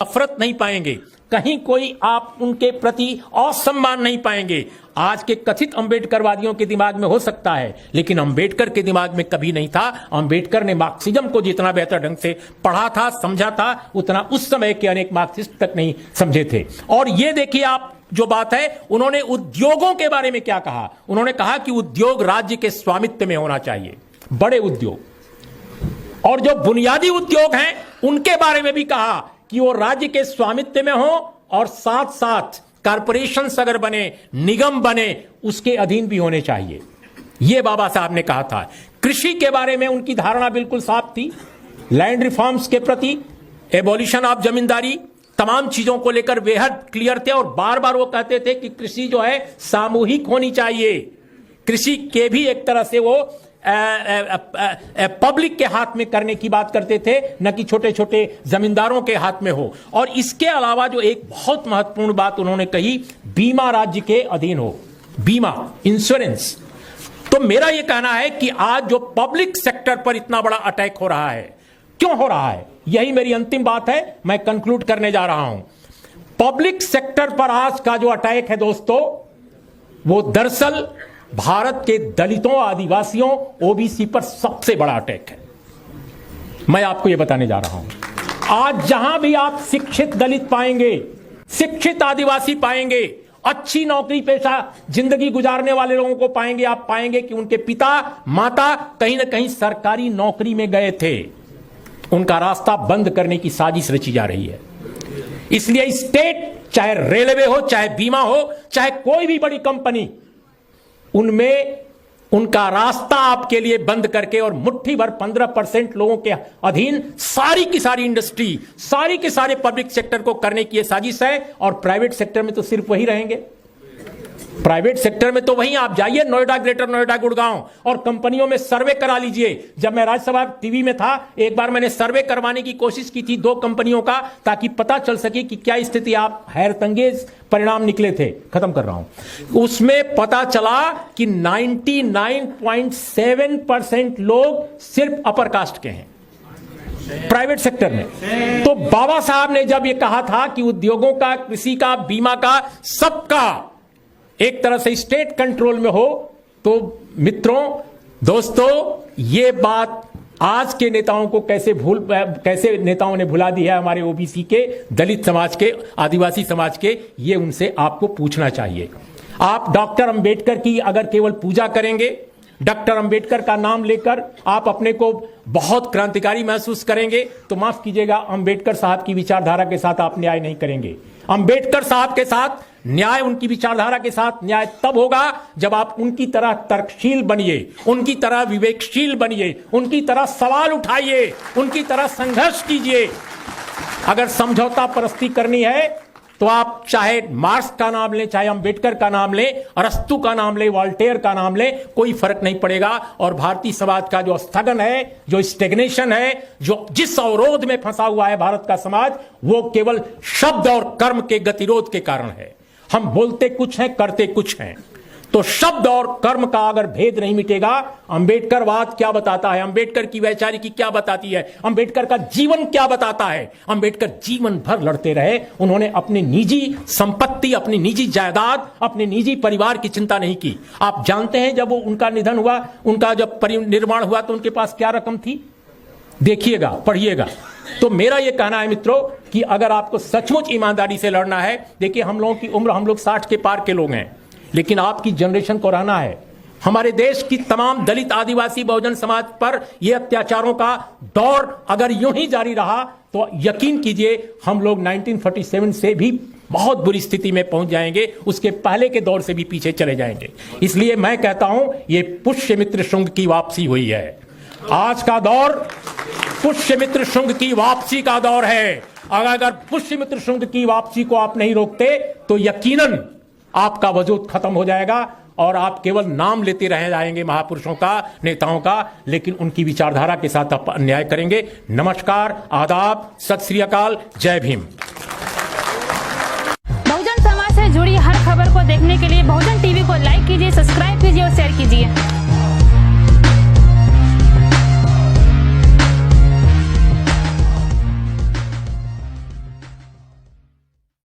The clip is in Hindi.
नफरत नहीं पाएंगे, कहीं कोई आप उनके प्रति असम्मान नहीं पाएंगे। आज के कथित अंबेडकरवादियों के दिमाग में हो सकता है, लेकिन अंबेडकर के दिमाग में कभी नहीं था। अंबेडकर ने मार्क्सिज्म को जितना बेहतर ढंग से पढ़ा था, समझा था, उतना उस समय के अनेक मार्क्सिस्ट तक नहीं समझे थे। और ये देखिए आप जो बात है, उन्होंने उद्योगों के बारे में क्या कहा। उन्होंने कहा कि उद्योग राज्य के स्वामित्व में होना चाहिए, बड़े उद्योग, और जो बुनियादी उद्योग हैं उनके बारे में भी कहा कि वो राज्य के स्वामित्व में हो, और साथ साथ कारपोरेशंस अगर बने, निगम बने, उसके अधीन भी होने चाहिए। ये बाबा साहब ने कहा था। कृषि के बारे में उनकी धारणा बिल्कुल साफ थी, लैंड रिफॉर्म्स के प्रति, एबॉलिशन ऑफ जमींदारी, तमाम चीजों को लेकर बेहद क्लियर थे। और बार बार वो कहते थे कि कृषि जो है सामूहिक होनी चाहिए। कृषि के भी एक तरह से वो पब्लिक के हाथ में करने की बात करते थे, न कि छोटे छोटे जमींदारों के हाथ में हो। और इसके अलावा जो एक बहुत महत्वपूर्ण बात उन्होंने कही, बीमा राज्य के अधीन हो, बीमा, इंश्योरेंस। तो मेरा यह कहना है कि आज जो पब्लिक सेक्टर पर इतना बड़ा अटैक हो रहा है, क्यों हो रहा है, यही मेरी अंतिम बात है, मैं कंक्लूड करने जा रहा हूं। पब्लिक सेक्टर पर आज का जो अटैक है दोस्तों, वो दरअसल भारत के दलितों, आदिवासियों, ओबीसी पर सबसे बड़ा अटैक है। मैं आपको यह बताने जा रहा हूं। आज जहां भी आप शिक्षित दलित पाएंगे, शिक्षित आदिवासी पाएंगे, अच्छी नौकरी पेशा जिंदगी गुजारने वाले लोगों को पाएंगे, आप पाएंगे कि उनके पिता माता कहीं ना कहीं सरकारी नौकरी में गए थे। उनका रास्ता बंद करने की साजिश रची जा रही है। इसलिए स्टेट, चाहे रेलवे हो, चाहे बीमा हो, चाहे कोई भी बड़ी कंपनी, उनमें उनका रास्ता आपके लिए बंद करके और मुट्ठी भर 15% लोगों के अधीन सारी की सारी इंडस्ट्री, सारी के सारे पब्लिक सेक्टर को करने की यह साजिश है। और प्राइवेट सेक्टर में तो सिर्फ वही रहेंगे। प्राइवेट सेक्टर में तो वहीं आप जाइए, नोएडा, ग्रेटर नोएडा, गुड़गांव, और कंपनियों में सर्वे करा लीजिए। जब मैं राज्यसभा टीवी में था, एक बार मैंने सर्वे करवाने की कोशिश की थी 2 कंपनियों का, ताकि पता चल सके कि क्या स्थिति। आप हैरतंगेज परिणाम निकले थे, खत्म कर रहा हूं। उसमें पता चला कि 99.7% लोग सिर्फ अपर कास्ट के हैं प्राइवेट सेक्टर में। तो बाबा साहब ने जब यह कहा था कि उद्योगों का, कृषि का, बीमा का, सबका एक तरह से स्टेट कंट्रोल में हो, तो मित्रों, दोस्तों, ये बात आज के नेताओं को कैसे नेताओं ने भुला दी है, हमारे ओबीसी के, दलित समाज के, आदिवासी समाज के, ये उनसे आपको पूछना चाहिए। आप डॉक्टर अंबेडकर की अगर केवल पूजा करेंगे, डॉक्टर अंबेडकर का नाम लेकर आप अपने को बहुत क्रांतिकारी महसूस करेंगे, तो माफ कीजिएगा, अंबेडकर साहब की विचारधारा के साथ आप न्याय नहीं करेंगे। अंबेडकर साहब के साथ न्याय, उनकी विचारधारा के साथ न्याय तब होगा जब आप उनकी तरह तर्कशील बनिए, उनकी तरह विवेकशील बनिए, उनकी तरह सवाल उठाइए, उनकी तरह संघर्ष कीजिए। अगर समझौता परस्ती करनी है तो आप चाहे मार्क्स का नाम लें, चाहे अंबेडकर का नाम लें, अरस्तु का नाम लें, वॉल्टेयर का नाम लें, कोई फर्क नहीं पड़ेगा। और भारतीय समाज का जो स्थगन है, जो स्टेग्नेशन है, जो जिस अवरोध में फंसा हुआ है भारत का समाज, वो केवल शब्द और कर्म के गतिरोध के कारण है। हम बोलते कुछ हैं, करते कुछ हैं। तो शब्द और कर्म का अगर भेद नहीं मिटेगा, अंबेडकरवाद क्या बताता है, अंबेडकर की वैचारिकी क्या बताती है, अंबेडकर का जीवन क्या बताता है। अंबेडकर जीवन भर लड़ते रहे। उन्होंने अपनी निजी संपत्ति, अपनी निजी जायदाद, अपने निजी परिवार की चिंता नहीं की। आप जानते हैं जब उनका निधन हुआ, उनका जब परिनिर्वाण हुआ, तो उनके पास क्या रकम थी, देखिएगा, पढ़िएगा। तो मेरा यह कहना है मित्रों कि अगर आपको सचमुच ईमानदारी से लड़ना है, देखिए हम लोगों की उम्र, हम लोग 60 के पार के लोग हैं, लेकिन आपकी जनरेशन को रहना है। हमारे देश की तमाम दलित, आदिवासी, बहुजन समाज पर यह अत्याचारों का दौर अगर यूं ही जारी रहा, तो यकीन कीजिए हम लोग 1947 से भी बहुत बुरी स्थिति में पहुंच जाएंगे, उसके पहले के दौर से भी पीछे चले जाएंगे। इसलिए मैं कहता हूं, यह पुष्यमित्र शुंग की वापसी हुई है। आज का दौर पुष्यमित्र शुंग की वापसी का दौर है। अगर पुष्यमित्र शुंग की वापसी को आप नहीं रोकते, तो यकीनन आपका वजूद खत्म हो जाएगा और आप केवल नाम लेते रह जाएंगे महापुरुषों का, नेताओं का, लेकिन उनकी विचारधारा के साथ आप अन्याय करेंगे। नमस्कार, आदाब, सत श्री अकाल, जय भीम। बहुजन समाज से जुड़ी हर खबर को देखने के लिए बहुजन टीवी को लाइक कीजिए, सब्सक्राइब कीजिए और शेयर कीजिए।